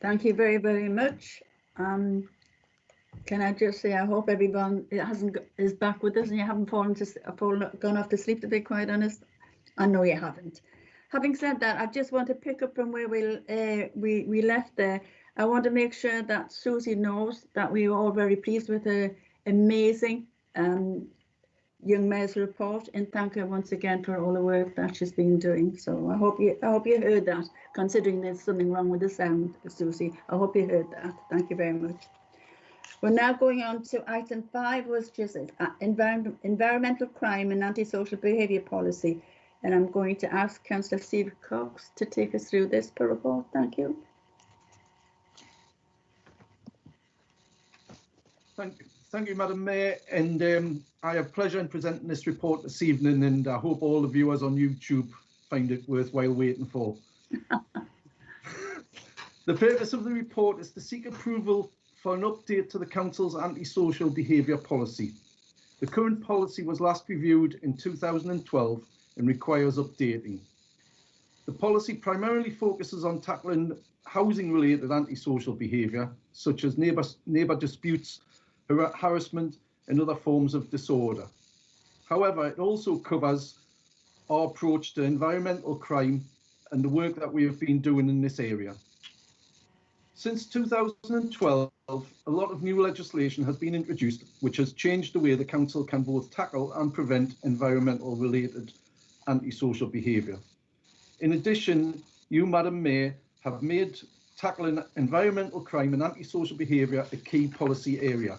Thank you very, very much. Can I just say I hope everyone is back with us and you haven't gone off to sleep, to be quite honest. I know you haven't. Having said that, I just want to pick up from where we left there. I want to make sure that Susie knows that we are all very pleased with her amazing young mayor's report, and thank her once again for all the work that she's been doing. So I hope you heard that, considering there's something wrong with the sound, Susie. I hope you heard that. Thank you very much. We're now going on to item 5, which is environmental crime and antisocial behaviour policy. And I'm going to ask Councillor Steve Cox to take us through this report. Thank you. Thank you, Madam Mayor. And I have pleasure in presenting this report this evening, and I hope all the viewers on YouTube find it worthwhile waiting for. The purpose of the report is to seek approval for an update to the Council's antisocial behaviour policy. The current policy was last reviewed in 2012 and requires updating. The policy primarily focuses on tackling housing-related antisocial behaviour, such as neighbour disputes, harassment and other forms of disorder. However, it also covers our approach to environmental crime and the work that we have been doing in this area. Since 2012, a lot of new legislation has been introduced, which has changed the way the Council can both tackle and prevent environmental related antisocial behaviour. In addition, you, Madam Mayor, have made tackling environmental crime and antisocial behaviour a key policy area.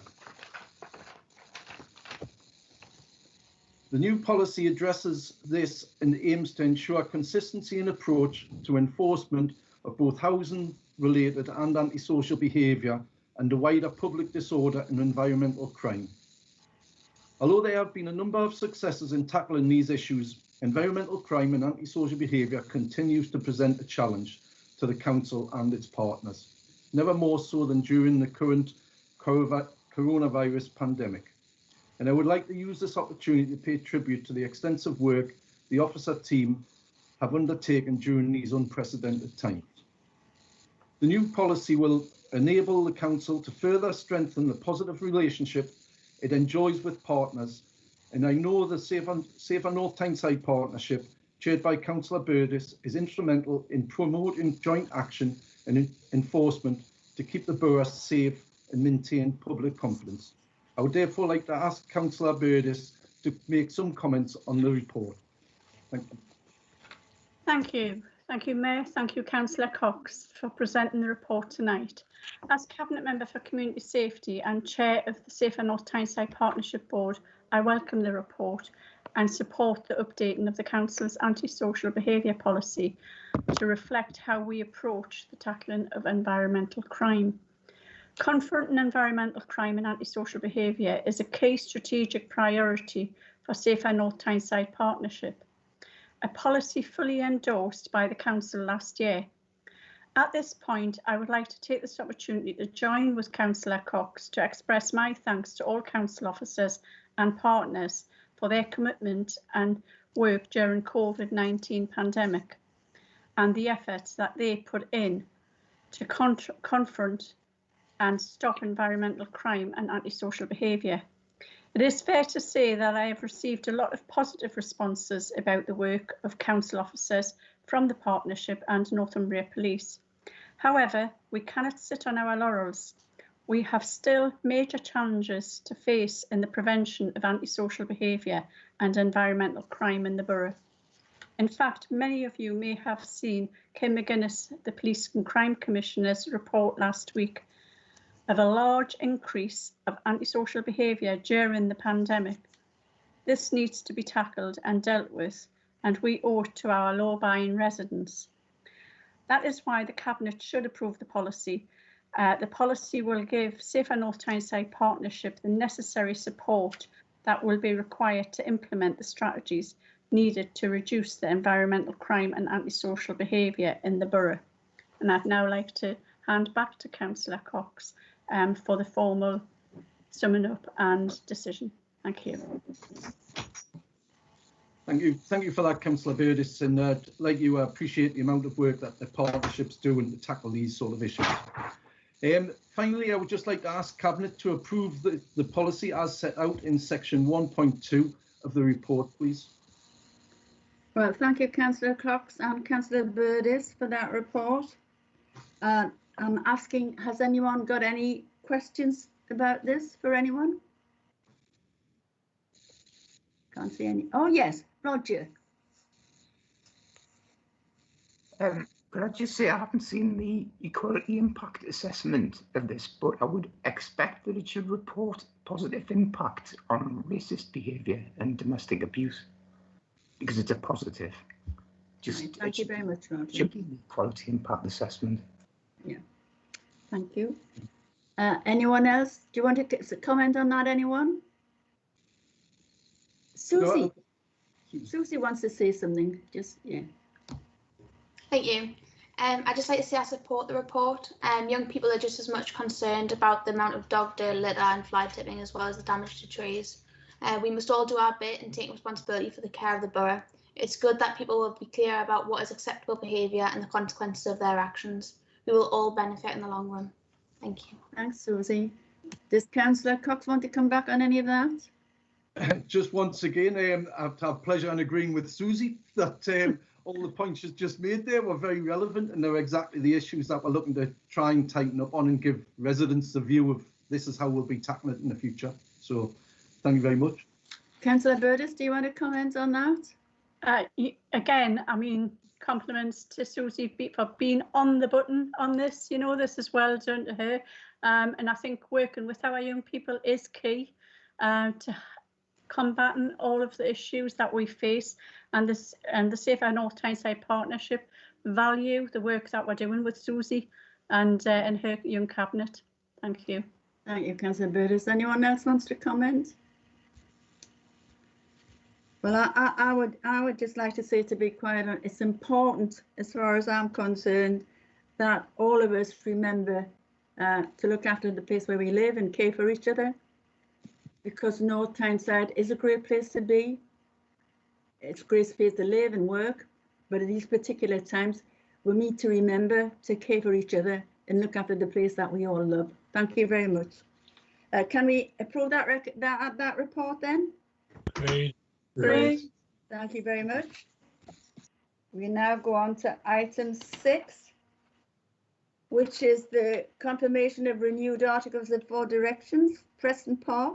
The new policy addresses this and aims to ensure consistency in approach to enforcement of both housing-related and antisocial behaviour and the wider public disorder and environmental crime. Although there have been a number of successes in tackling these issues, environmental crime and antisocial behaviour continues to present a challenge to the Council and its partners, never more so than during the current coronavirus pandemic. And I would like to use this opportunity to pay tribute to the extensive work the officer team have undertaken during these unprecedented times. The new policy will enable the Council to further strengthen the positive relationship it enjoys with partners, and I know the Safer North Tyneside Partnership, chaired by Councillor Burgess, is instrumental in promoting joint action and enforcement to keep the borough safe and maintain public confidence. I would therefore like to ask Councillor Burgess to make some comments on the report. Thank you. Thank you. Thank you, Mayor. Thank you, Councillor Cox, for presenting the report tonight. As Cabinet Member for Community Safety and Chair of the Safer North Tyneside Partnership Board, I welcome the report and support the updating of the Council's antisocial behaviour policy to reflect how we approach the tackling of environmental crime. Confronting environmental crime and antisocial behaviour is a key strategic priority for Safer North Tyneside Partnership, a policy fully endorsed by the Council last year. At this point, I would like to take this opportunity to join with Councillor Cox to express my thanks to all Council officers and partners for their commitment and work during COVID-19 pandemic and the efforts that they put in to confront and stop environmental crime and antisocial behaviour. It is fair to say that I have received a lot of positive responses about the work of Council officers from the Partnership and Northumbria Police. However, we cannot sit on our laurels. We have still major challenges to face in the prevention of antisocial behaviour and environmental crime in the borough. In fact, many of you may have seen Kim McGuinness, the Police and Crime Commissioner's report last week of a large increase of antisocial behaviour during the pandemic. This needs to be tackled and dealt with, and we owe it to our law-abiding residents. That is why the Cabinet should approve the policy. The policy will give Safer North Tyneside Partnership the necessary support that will be required to implement the strategies needed to reduce the environmental crime and antisocial behaviour in the borough. And I'd now like to hand back to Councillor Cox for the formal summing up and decision. Thank you. Thank you for that, Councillor Burgess. And like you, I appreciate the amount of work that the partnerships doing to tackle these sort of issues. Finally, I would just like to ask Cabinet to approve the policy as set out in section 1.2 of the report, please. Well, thank you, Councillor Cox and Councillor Burgess, for that report. I'm asking, has anyone got any questions about this for anyone? Can't see any. Oh, yes, Roger. Could I just say I haven't seen the equality impact assessment of this, but I would expect that it should report positive impact on racist behaviour and domestic abuse, because it's a positive. Right, thank you very much, Roger. Should be the equality impact assessment. Yeah, thank you. Anyone else? Do you want to comment on that, anyone? Susie. Susie wants to say something. Just, yeah. Thank you. I'd just like to say I support the report. Young people are just as much concerned about the amount of dog dirt, litter and fly tipping as well as the damage to trees. We must all do our bit and take responsibility for the care of the borough. It's good that people will be clear about what is acceptable behaviour and the consequences of their actions. We will all benefit in the long run. Thank you. Thanks, Susie. Does Councillor Cox want to come back on any of that? Just once again, I have pleasure in agreeing with Susie that all the points she's just made there were very relevant, and they're exactly the issues that we're looking to try and tighten up on and give residents a view of this is how we'll be tackling it in the future. So thank you very much. Councillor Burgess, do you want to comment on that? Again, I mean, compliments to Susie for being on the button on this. You know, this is well done to her. And I think working with our young people is key to combating all of the issues that we face, and the Safer North Tyneside Partnership value the work that we're doing with Susie and her young cabinet. Thank you. Thank you, Councillor Burgess. Anyone else wants to comment? Well, I would just like to say, to be quite honest, it's important, as far as I'm concerned, that all of us remember to look after the place where we live and care for each other, because North Tyneside is a great place to be. It's a great place to live and work, but at these particular times, we need to remember to care for each other and look after the place that we all love. Thank you very much. Can we approve that report then? Great. Great. Thank you very much. We now go on to item 6, which is the confirmation of renewed articles of 4 directions, Preston Park,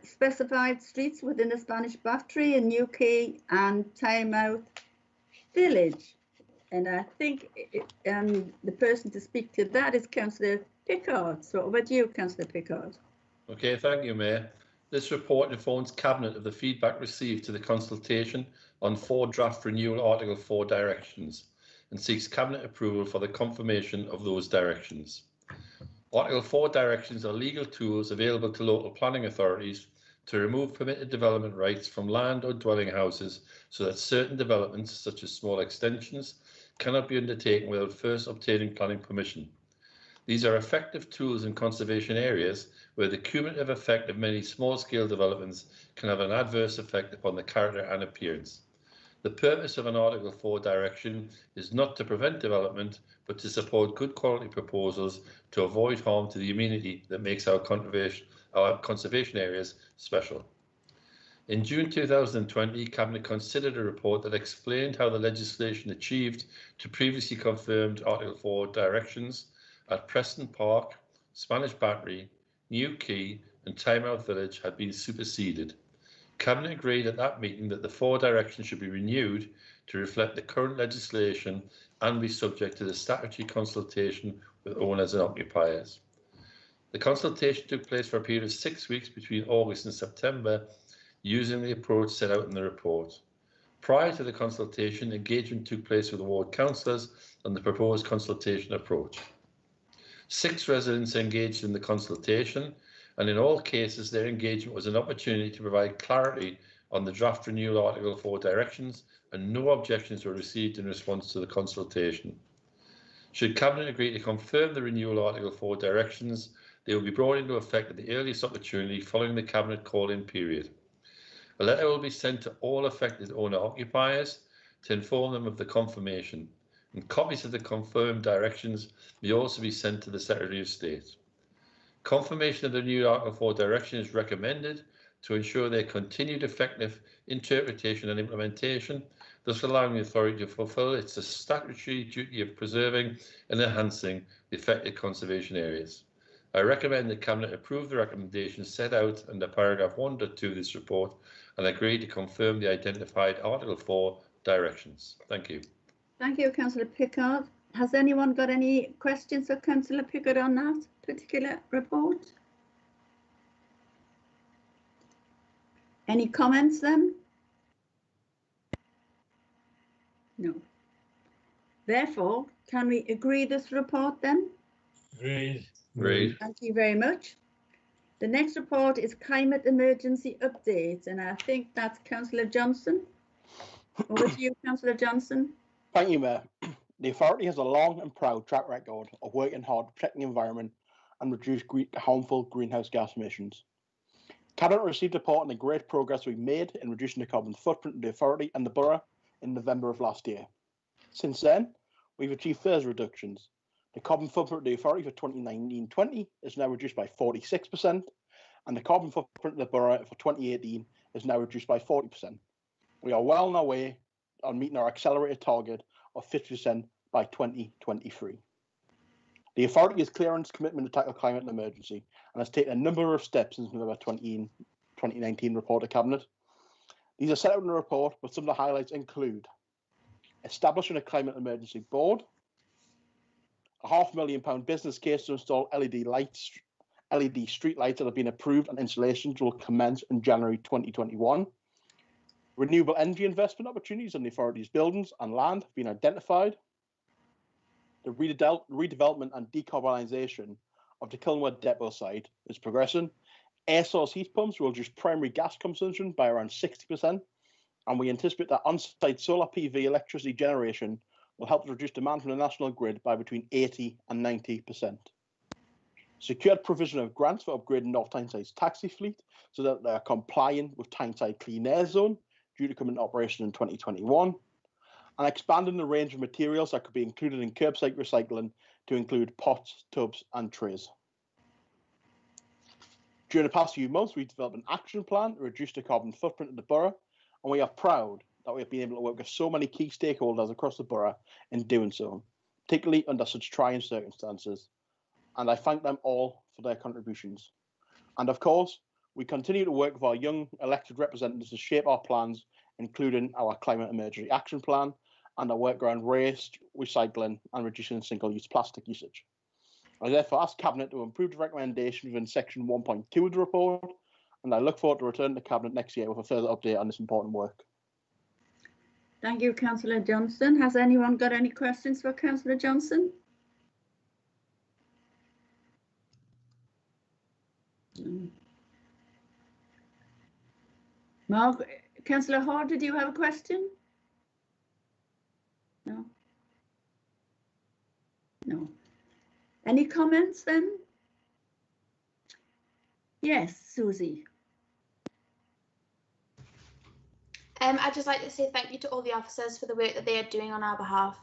specified streets within the Spanish Battery in New Quay and Tynemouth Village. And I think the person to speak to that is Councillor Pickard. So over to you, Councillor Pickard. Okay, thank you, Mayor. This report informs Cabinet of the feedback received to the consultation on 4 draft renewal Article 4 directions and seeks Cabinet approval for the confirmation of those directions. Article 4 directions are legal tools available to local planning authorities to remove permitted development rights from land or dwelling houses so that certain developments, such as small extensions, cannot be undertaken without first obtaining planning permission. These are effective tools in conservation areas where the cumulative effect of many small-scale developments can have an adverse effect upon the character and appearance. The purpose of an Article 4 direction is not to prevent development, but to support good quality proposals to avoid harm to the amenity that makes our conservation areas special. In June 2020, Cabinet considered a report that explained how the legislation achieved to previously confirmed Article 4 directions at Preston Park, Spanish Battery, New Quay and Tynemouth Village had been superseded. Cabinet agreed at that meeting that the 4 directions should be renewed to reflect the current legislation and be subject to the statutory consultation with owners and occupiers. The consultation took place for a period of 6 weeks between August and September, using the approach set out in the report. Prior to the consultation, engagement took place with the ward councillors on the proposed consultation approach. 6 residents engaged in the consultation, and in all cases their engagement was an opportunity to provide clarity on the draft renewal Article 4 directions, and no objections were received in response to the consultation. Should Cabinet agree to confirm the renewal Article 4 directions, they will be brought into effect at the earliest opportunity following the Cabinet call-in period. A letter will be sent to all affected owner-occupiers to inform them of the confirmation, and copies of the confirmed directions may also be sent to the Secretary of State. Confirmation of the new Article 4 direction is recommended to ensure their continued effective interpretation and implementation, thus allowing the authority to fulfil its statutory duty of preserving and enhancing the affected conservation areas. I recommend the Cabinet approve the recommendations set out under paragraph 1.2 of this report and agree to confirm the identified Article 4 directions. Thank you. Thank you, Councillor Pickard. Has anyone got any questions for Councillor Pickard on that particular report? Any comments then? No. Therefore, can we agree this report then? Agreed. Agreed. Thank you very much. The next report is climate emergency update, and I think that's Councillor Johnson. Over to you, Councillor Johnson. Thank you, Mayor. The authority has a long and proud track record of working hard to protect the environment and reduce harmful greenhouse gas emissions. Cabinet received a report on the great progress we've made in reducing the carbon footprint of the authority and the borough in November of last year. Since then, we've achieved further reductions. The carbon footprint of the authority for 2019-20 is now reduced by 46%, and the carbon footprint of the borough for 2018 is now reduced by 40%. We are well on our way on meeting our accelerated target of 50% by 2023. The authority is clear on its commitment to tackle climate emergency and has taken a number of steps since November 2019 report to Cabinet. These are set out in the report, but some of the highlights include establishing a climate emergency board, a £500,000 business case to install LED street lights that have been approved and installations will commence in January 2021. Renewable energy investment opportunities on the authority's buildings and land have been identified. The redevelopment and decarbonisation of the Kilnwood depot site is progressing. Air source heat pumps will reduce primary gas consumption by around 60%, and we anticipate that on-site solar PV electricity generation will help to reduce demand from the national grid by between 80 and 90%. Secured provision of grants for upgrading North Tynesyde's taxi fleet so that they are compliant with Tyneside Clean Air Zone, due to come into operation in 2021, and expanding the range of materials that could be included in curbside recycling to include pots, tubs, and trays. During the past few months, we've developed an action plan to reduce the carbon footprint of the borough, and we are proud that we have been able to work with so many key stakeholders across the borough in doing so, particularly under such trying circumstances, and I thank them all for their contributions. And of course, we continue to work with our young elected representatives to shape our plans, including our climate emergency action plan and our work around waste, recycling and reducing single-use plastic usage. I therefore ask Cabinet to improve the recommendation within section 1.2 of the report, and I look forward to returning to Cabinet next year with a further update on this important work. Thank you, Councillor Johnson. Has anyone got any questions for Councillor Johnson? No. Mark, Councillor Hall, did you have a question? No. No. Any comments then? Yes, Susie. I'd just like to say thank you to all the officers for the work that they are doing on our behalf.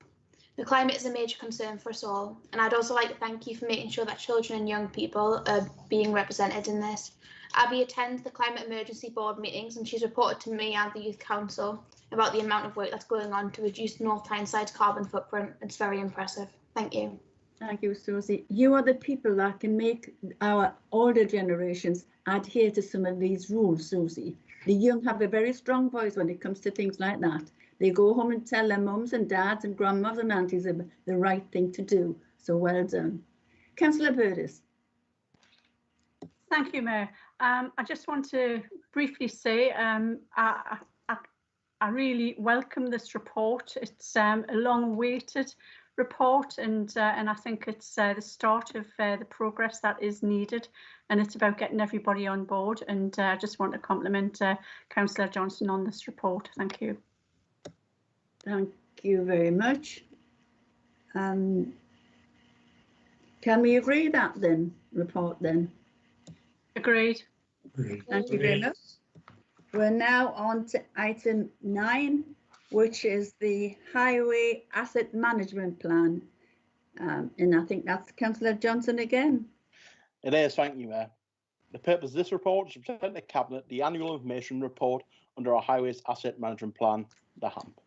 The climate is a major concern for us all, and I'd also like to thank you for making sure that children and young people are being represented in this. Abby attends the Climate Emergency Board meetings, and she's reported to me and the Youth Council about the amount of work that's going on to reduce North Tyneside's carbon footprint. It's very impressive. Thank you. Thank you, Susie. You are the people that can make our older generations adhere to some of these rules, Susie. The young have a very strong voice when it comes to things like that. They go home and tell their mums and dads and grandmas and aunties the right thing to do. So well done. Councillor Burgess. Thank you, Mayor. I just want to briefly say I really welcome this report. It's a long-awaited report, and I think it's the start of the progress that is needed, and it's about getting everybody on board. And I just want to compliment Councillor Johnson on this report. Thank you. Thank you very much. Can we agree that then, report then? Agreed. Thank you very much. We're now on to item 9, which is the Highway Asset Management Plan. And I think that's Councillor Johnson again. It is, thank you, Mayor. The purpose of this report is to present to Cabinet the annual information report under our Highways Asset Management Plan, the HAMP.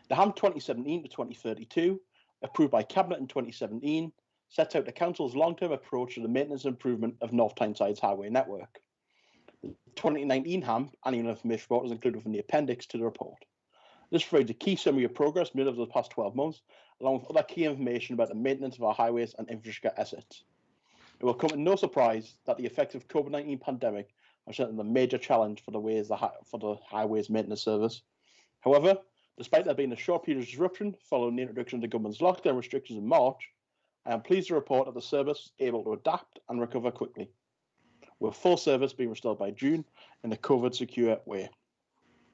The HAMP 2017 to 2032, approved by Cabinet in 2017, sets out the Council's long-term approach to the maintenance and improvement of North Tyneside highway network. The 2019 HAMP annual information report is included within the appendix to the report. This provides a key summary of progress made over the past 12 months, along with other key information about the maintenance of our highways and infrastructure assets. It will come as no surprise that the effects of the COVID-19 pandemic are certainly a major challenge for the highways maintenance service. However, despite there being a short period of disruption following the introduction of the government's lockdown restrictions in March, I am pleased to report that the service is able to adapt and recover quickly, with full service being restored by June in a COVID-secure way.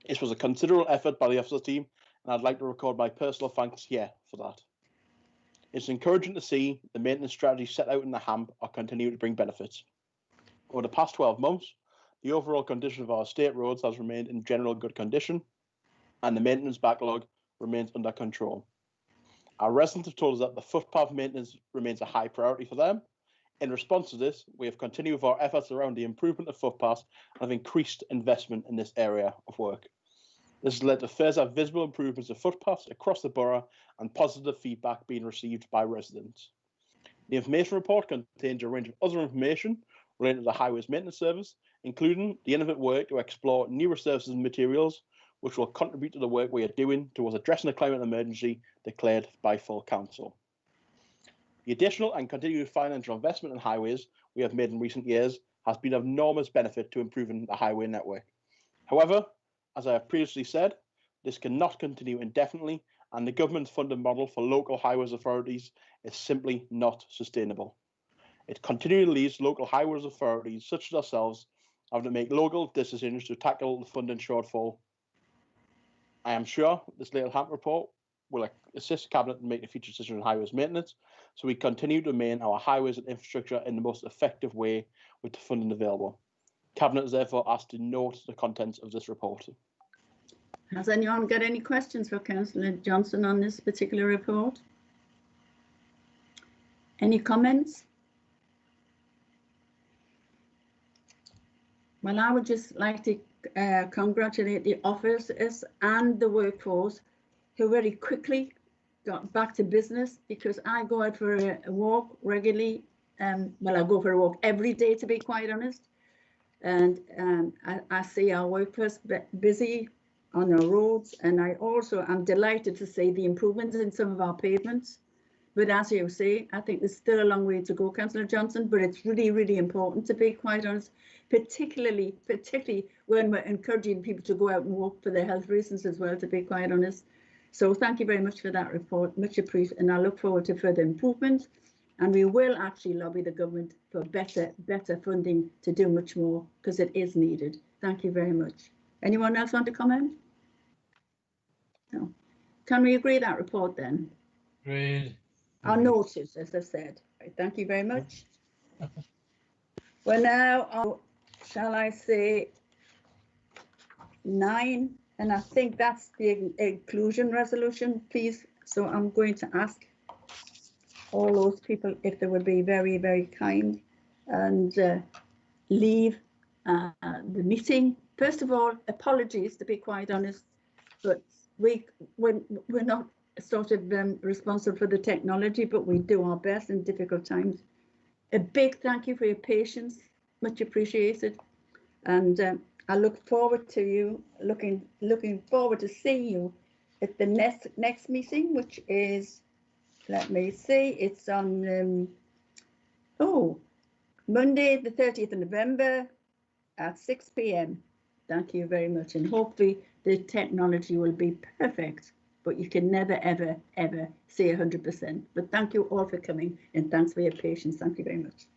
This was a considerable effort by the officers team, and I'd like to record my personal thanks here for that. It's encouraging to see the maintenance strategies set out in the HAMP are continuing to bring benefits. Over the past 12 months, the overall condition of our state roads has remained in general good condition, and the maintenance backlog remains under control. Our residents have told us that the footpath maintenance remains a high priority for them. In response to this, we have continued with our efforts around the improvement of footpaths and have increased investment in this area of work. This has led to further visible improvements of footpaths across the borough and positive feedback being received by residents. The information report contains a range of other information related to the Highways Maintenance Service, including the innovative work to explore newer services and materials, which will contribute to the work we are doing towards addressing the climate emergency declared by full council. The additional and continued financial investment in highways we have made in recent years has been of enormous benefit to improving the highway network. However, as I have previously said, this cannot continue indefinitely, and the government's funding model for local highways authorities is simply not sustainable. It continually leaves local highways authorities, such as ourselves, having to make local decisions to tackle the funding shortfall. I am sure this little HAMP report will assist Cabinet in making future decisions on highways maintenance, so we continue to maintain our highways and infrastructure in the most effective way with the funding available. Cabinet is therefore asked to note the contents of this report. Has anyone got any questions for Councillor Johnson on this particular report? Any comments? Well, I would just like to congratulate the officers and the workforce who very quickly got back to business, because I go out for a walk regularly. Well, I go for a walk every day, to be quite honest. And I see our workforce busy on our roads, and I also am delighted to see the improvements in some of our pavements. But as you say, I think there's still a long way to go, Councillor Johnson, but it's really, really important, to be quite honest, particularly when we're encouraging people to go out and walk for their health reasons as well, to be quite honest. So thank you very much for that report, much appreciated, and I look forward to further improvements. And we will actually lobby the government for better funding to do much more, because it is needed. Thank you very much. Anyone else want to comment? No. Can we agree that report then? Agreed. Our notice, as I said. Right, thank you very much. We're now on, shall I say, 9, and I think that's the inclusion resolution, please. So I'm going to ask all those people if they would be very, very kind and leave the meeting. First of all, apologies, to be quite honest, but we're not sort of responsible for the technology, but we do our best in difficult times. A big thank you for your patience, much appreciated, and I look forward to you, looking forward to seeing you at the next meeting, which is, let me see, it's on Monday the 30th of November at 6 p.m. Thank you very much, and hopefully the technology will be perfect, but you can never, ever, ever say 100%. But thank you all for coming, and thanks for your patience. Thank you very much.